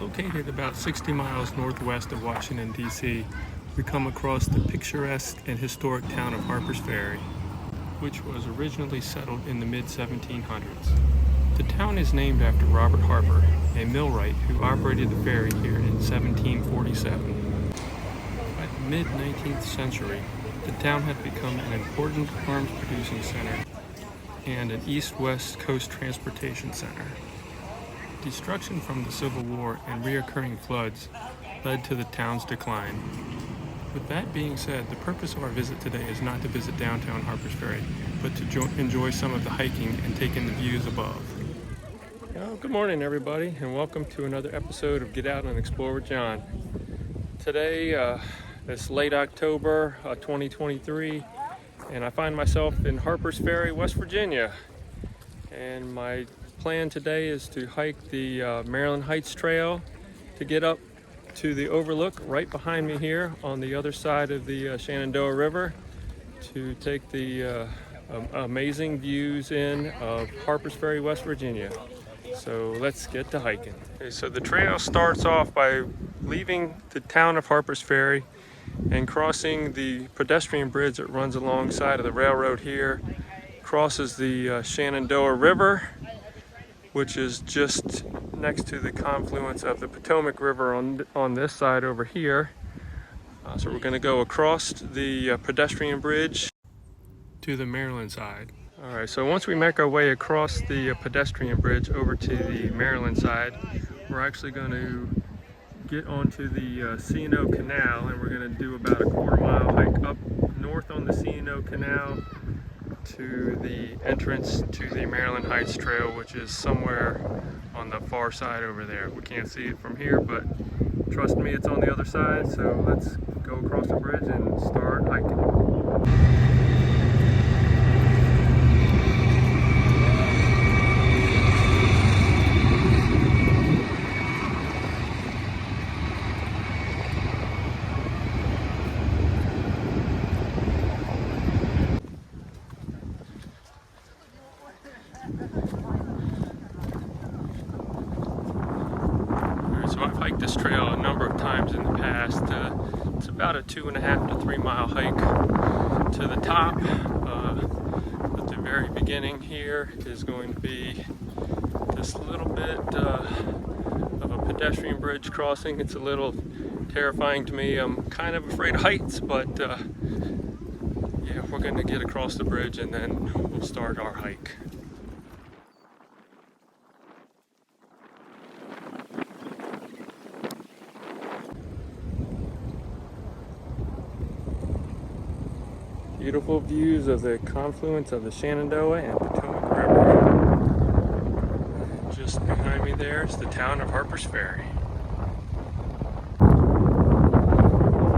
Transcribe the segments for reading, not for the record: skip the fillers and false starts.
Located about 60 miles northwest of Washington, D.C., we come across the picturesque and historic town of Harpers Ferry, which was originally settled in the mid-1700s. The town is named after Robert Harper, a millwright who operated the ferry here in 1747. By the mid-19th century, the town had become an important arms-producing center and an east-west coast transportation center. Destruction from the Civil War and reoccurring floods led to the town's decline. With that being said, the purpose of our visit today is not to visit downtown Harpers Ferry, but to enjoy some of the hiking and take in the views above. Well, good morning, everybody, and welcome to another episode of Get Out and Explore with John. Today, it's late October 2023, and I find myself in Harpers Ferry, West Virginia. And my plan today is to hike the Maryland Heights Trail to get up to the overlook right behind me here on the other side of the Shenandoah River to take the amazing views in of Harpers Ferry, West Virginia. So let's get to hiking. Okay, so the trail starts off by leaving the town of Harpers Ferry and crossing the pedestrian bridge that runs alongside of the railroad here, crosses the Shenandoah River, which is just next to the confluence of the Potomac River on this side over here. So we're going to go across the pedestrian bridge to the Maryland side. All right, so once we make our way across the pedestrian bridge over to the Maryland side, we're actually going to get onto the C&O Canal, and we're going to do about a quarter-mile hike up north on the C&O Canal to the entrance to the Maryland Heights Trail, which is somewhere on the far side over there. We can't see it from here, but trust me, it's on the other side. So let's go across the bridge and start hiking. I've hiked this trail a number of times in the past. It's about a 2.5 to 3 mile hike to the top. At the very beginning here is going to be this little bit of a pedestrian bridge crossing. It's a little terrifying to me. I'm kind of afraid of heights, but yeah, we're going to get across the bridge and then we'll start our hike. Beautiful views of the confluence of the Shenandoah and Potomac River. Just behind me there is the town of Harpers Ferry.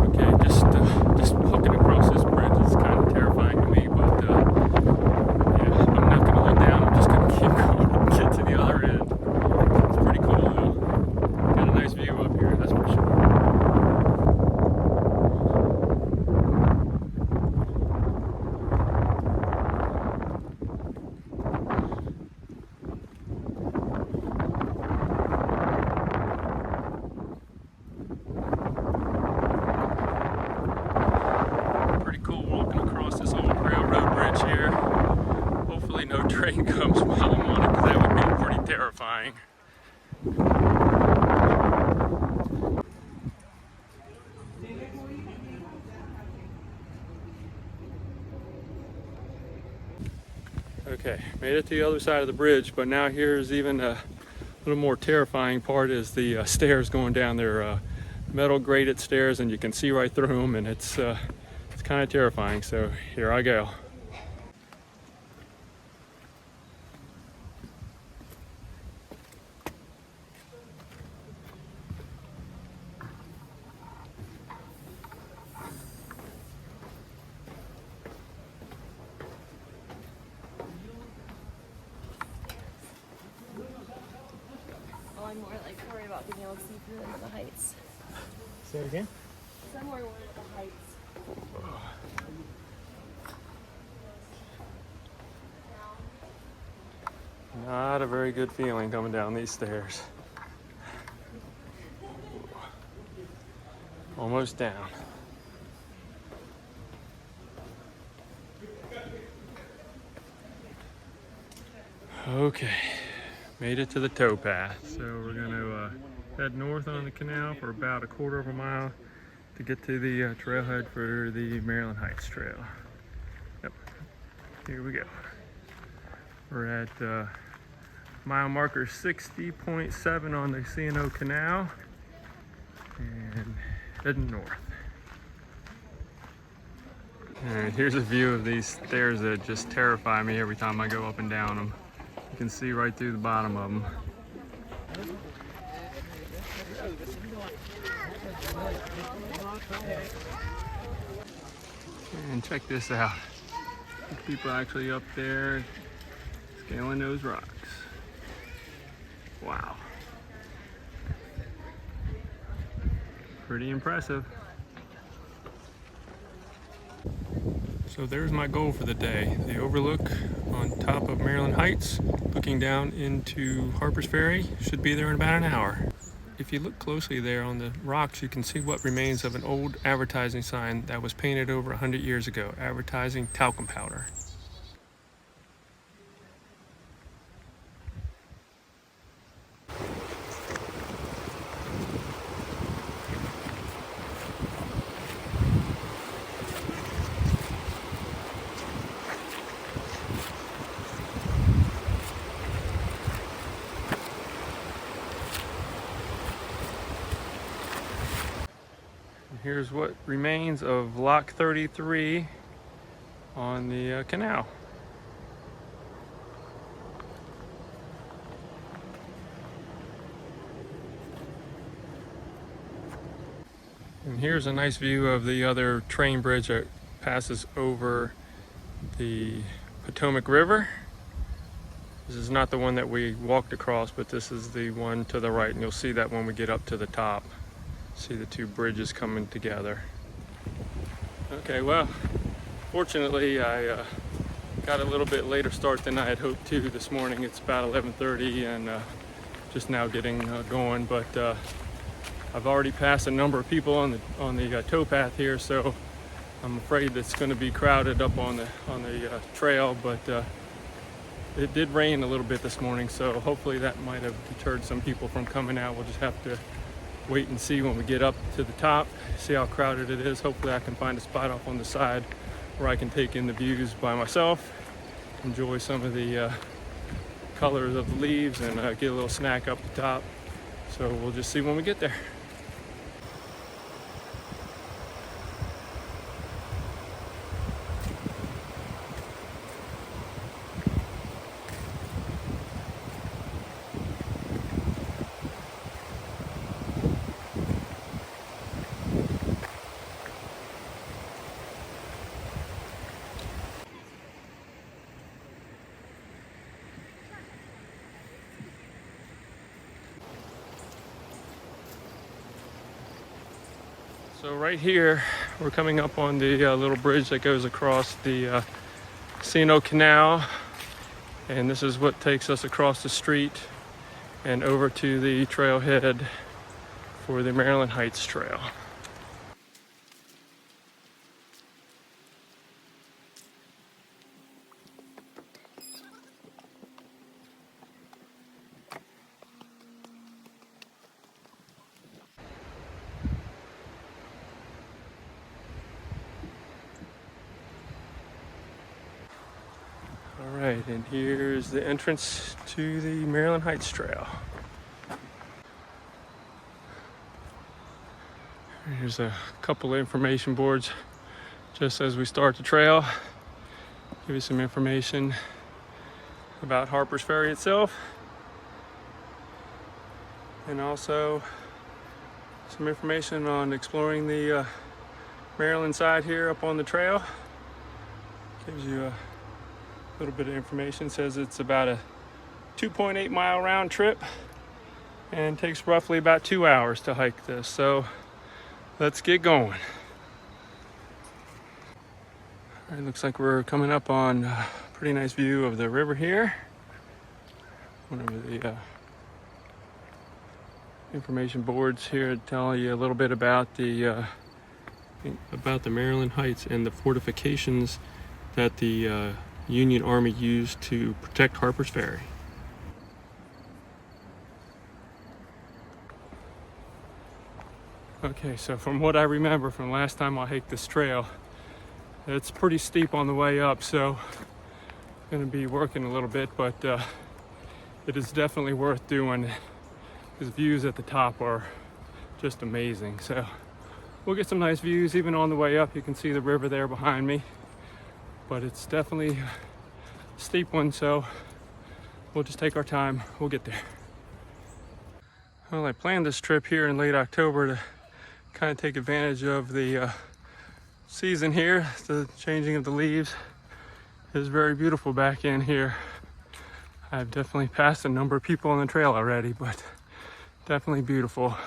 Okay, just walking across this bridge is kind of terrifying to me, but yeah, I'm not going to hold down. I'm just going to keep going and get to the other end. It's pretty cool though. Got a nice view up here, that's for sure. Here. Hopefully no train comes while I'm on it, because that would be pretty terrifying. Okay, made it to the other side of the bridge, but now here's even a little more terrifying part is the stairs going down. They're metal grated stairs and you can see right through them, and it's kind of terrifying, so here I go. I'm more like worried about being able to see through into the heights. Say it again? I'm more worried about the heights. Not a very good feeling coming down these stairs. Almost down. Okay, made it to the towpath. So we're gonna head north on the canal for about a quarter of a mile to get to the trailhead for the Maryland Heights Trail. Yep, here we go. We're at mile marker 60.7 on the C&O Canal and heading north. And here's a view of these stairs that just terrify me every time I go up and down them. You can see right through the bottom of them. And check this out. People actually up there scaling those rocks. Wow. Pretty impressive. So there's my goal for the day. The overlook on top of Maryland Heights, looking down into Harpers Ferry. Should be there in about an hour. If you look closely there on the rocks, you can see what remains of an old advertising sign that was painted over 100 years ago, advertising talcum powder. Here's what remains of Lock 33 on the canal. And here's a nice view of the other train bridge that passes over the Potomac River. This is not the one that we walked across, but this is the one to the right, and you'll see that when we get up to the top. See the two bridges coming together. Okay, well, fortunately I got a little bit later start than I had hoped to this morning. It's about 11:30 and just now getting going, but I've already passed a number of people on the towpath here, so I'm afraid it's going to be crowded up on the trail, but it did rain a little bit this morning, so hopefully that might have deterred some people from coming out. We'll just have to wait and see when we get up to the top, see how crowded it is. Hopefully I can find a spot off on the side where I can take in the views by myself, enjoy some of the colors of the leaves, and get a little snack up the top. So we'll just see when we get there. So right here, we're coming up on the little bridge that goes across the C&O Canal, and this is what takes us across the street and over to the trailhead for the Maryland Heights Trail. All right, and here's the entrance to the Maryland Heights Trail. Here's a couple of information boards just as we start the trail. Give you some information about Harpers Ferry itself, and also some information on exploring the Maryland side here up on the trail. Gives you a little bit of information. Says it's about a 2.8 mile round trip and takes roughly about 2 hours to hike this. So let's get going. All right, looks like we're coming up on a pretty nice view of the river here. One of the information boards here to tell you a little bit about the Maryland Heights and the fortifications that the Union Army used to protect Harpers Ferry. Okay, so from what I remember from last time I hiked this trail, it's pretty steep on the way up, so I'm going to be working a little bit, but it is definitely worth doing. His views at the top are just amazing. So we'll get some nice views even on the way up. You can see the river there behind me, but it's definitely a steep one, so we'll just take our time. We'll get there. Well, I planned this trip here in late October to kind of take advantage of the season here. The changing of the leaves is very beautiful back in here. I've definitely passed a number of people on the trail already, but definitely beautiful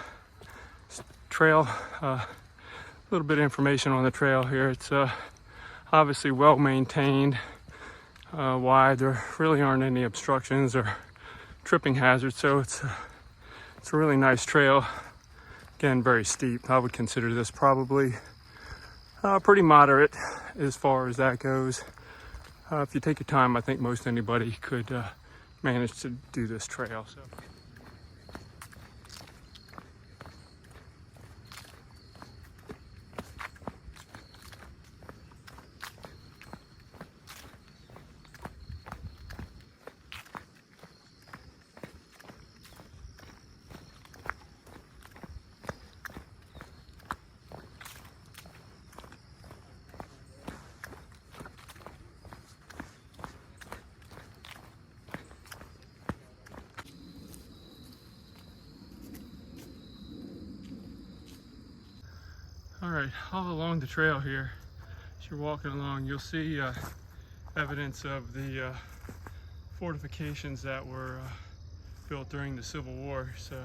trail. A little bit of information on the trail here. It's obviously well maintained, wide. There really aren't any obstructions or tripping hazards, so it's a really nice trail. Again, very steep. I would consider this probably pretty moderate as far as that goes. If you take your time, I think most anybody could manage to do this trail. So. All right, all along the trail here, as you're walking along, you'll see evidence of the fortifications that were built during the Civil War. So,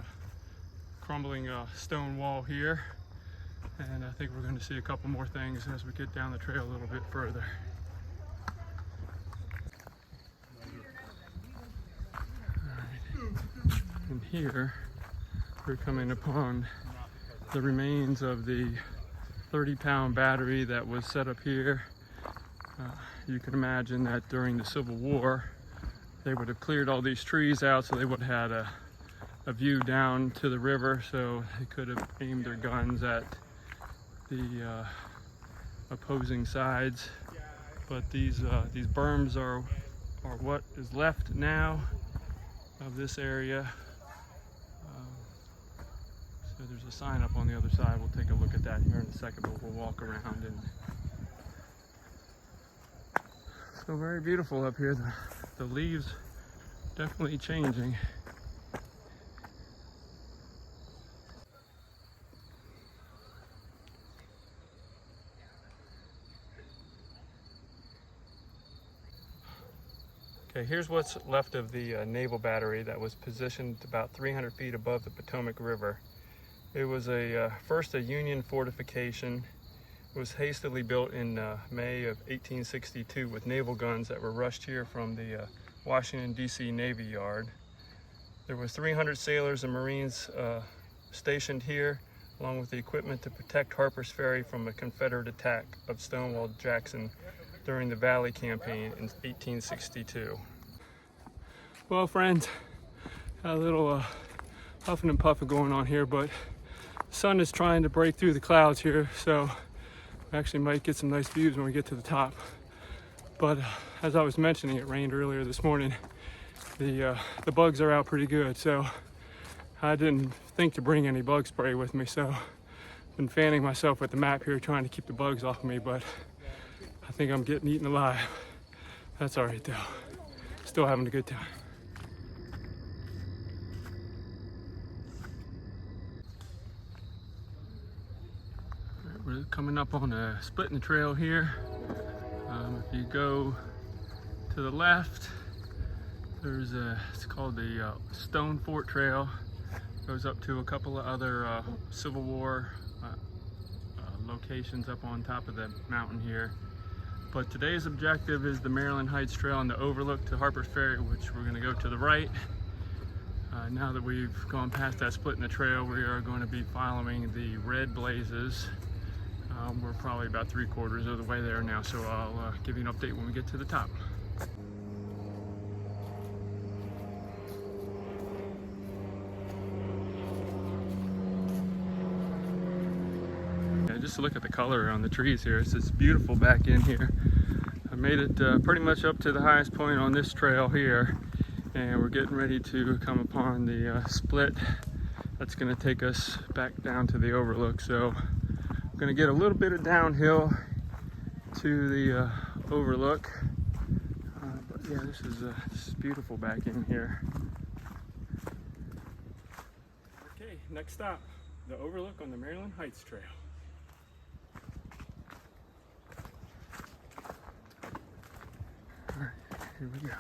crumbling stone wall here, and I think we're going to see a couple more things as we get down the trail a little bit further. All right, and here we're coming upon the remains of the 30-pound battery that was set up here. You can imagine that during the Civil War, they would have cleared all these trees out, so they would have had a view down to the river, so they could have aimed their guns at the opposing sides. But these berms are what is left now of this area. So there's a sign up on the other side. We'll take a look at that here in a second, but we'll walk around. And so very beautiful up here. The leaves definitely changing. Okay, here's what's left of the naval battery that was positioned about 300 feet above the Potomac River. It was first a Union fortification. It was hastily built in May of 1862 with naval guns that were rushed here from the Washington, D.C. Navy Yard. There was 300 sailors and Marines stationed here, along with the equipment to protect Harpers Ferry from a Confederate attack of Stonewall Jackson during the Valley Campaign in 1862. Well, friends, a little huffing and puffing going on here, but the sun is trying to break through the clouds here, so we actually might get some nice views when we get to the top. But as I was mentioning, it rained earlier this morning. The bugs are out pretty good, so I didn't think to bring any bug spray with me, so I've been fanning myself with the map here trying to keep the bugs off of me, but I think I'm getting eaten alive. That's all right though. Still having a good time. All right, we're coming up on a split in the trail here. If you go to the left, there's it's called the Stone Fort Trail. Goes up to a couple of other Civil War locations up on top of the mountain here. But today's objective is the Maryland Heights Trail and the overlook to Harpers Ferry, which we're going to go to the right. Now that we've gone past that split in the trail, we are going to be following the red blazes. We're probably about 3/4 of the way there now, so I'll give you an update when we get to the top. Yeah, just to look at the color on the trees here, it's beautiful back in here. I made it pretty much up to the highest point on this trail here, and we're getting ready to come upon the split that's going to take us back down to the overlook. So I'm going to get a little bit of downhill to the overlook, but yeah, this is beautiful back in here. Okay, next stop, the overlook on the Maryland Heights Trail. All right, here we go.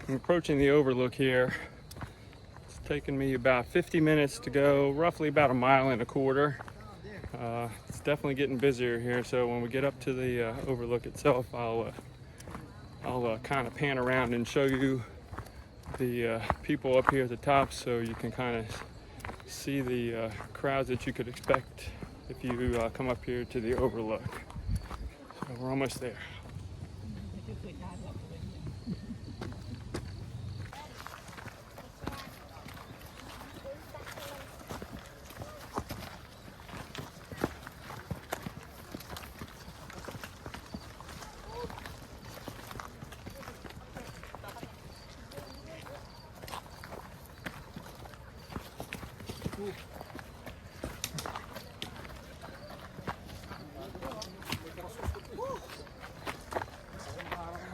I'm approaching the overlook here. It's taken me about 50 minutes to go, roughly about 1.25 miles. It's definitely getting busier here, so when we get up to the overlook itself, I'll kind of pan around and show you the people up here at the top, so you can kind of see the crowds that you could expect if you come up here to the overlook. So we're almost there.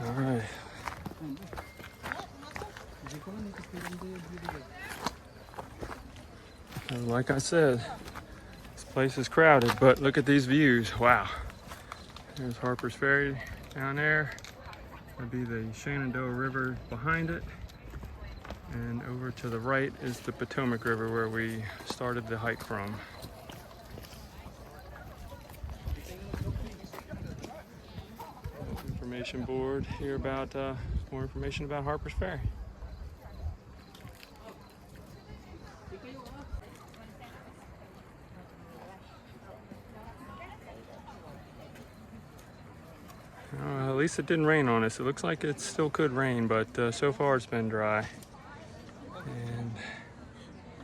All right. Like I said, this place is crowded, but look at these views. Wow. There's Harpers Ferry down there. That'll be the Shenandoah River behind it. And over to the right is the Potomac River, where we started the hike from. Information board here about more information about Harpers Ferry. At least it didn't rain on us. It looks like it still could rain, but so far it's been dry. And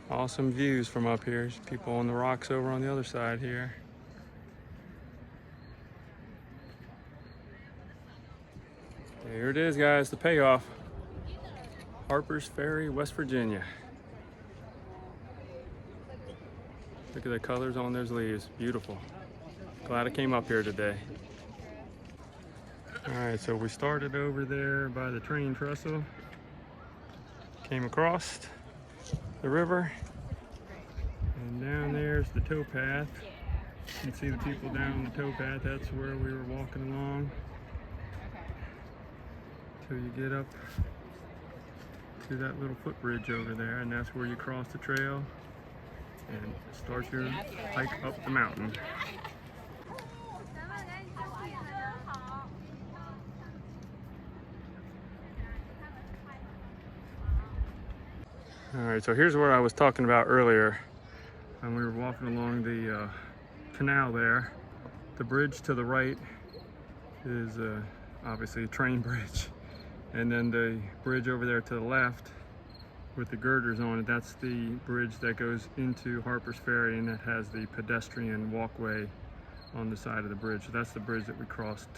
awesome views from up here. There's people on the rocks over on the other side here. Here it is, guys, the payoff. Harpers Ferry, West Virginia. Look at the colors on those leaves. Beautiful. Glad I came up here today. All right, so we started over there by the train trestle, came across the river, and down there's the towpath. You can see the people down on the towpath. That's where we were walking along till you get up to that little footbridge over there, and that's where you cross the trail and start your hike up the mountain. All right, so here's where I was talking about earlier. And we were walking along the canal there. The bridge to the right is obviously a train bridge. And then the bridge over there to the left with the girders on it, that's the bridge that goes into Harpers Ferry, and that has the pedestrian walkway on the side of the bridge. So that's the bridge that we crossed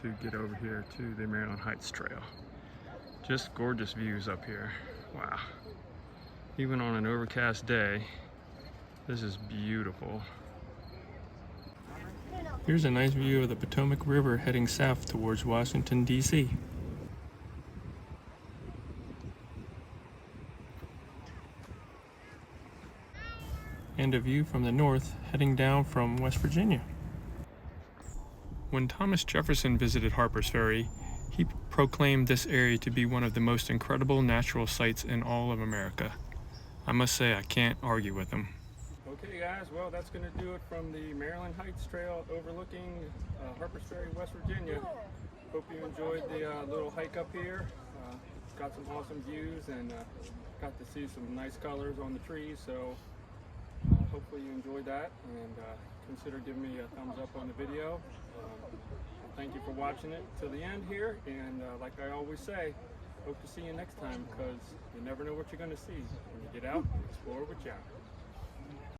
to get over here to the Maryland Heights Trail. Just gorgeous views up here. Wow. Even on an overcast day, this is beautiful. Here's a nice view of the Potomac River heading south towards Washington, D.C. And a view from the north heading down from West Virginia. When Thomas Jefferson visited Harpers Ferry, he proclaimed this area to be one of the most incredible natural sights in all of America. I must say, I can't argue with him. Okay guys, well that's going to do it from the Maryland Heights Trail overlooking Harpers Ferry, West Virginia. Hope you enjoyed the little hike up here. Got some awesome views and got to see some nice colors on the trees, so hopefully you enjoyed that, and consider giving me a thumbs up on the video. Thank you for watching it till the end here, and like I always say, hope to see you next time, because you never know what you're going to see when you get out and explore with Jack.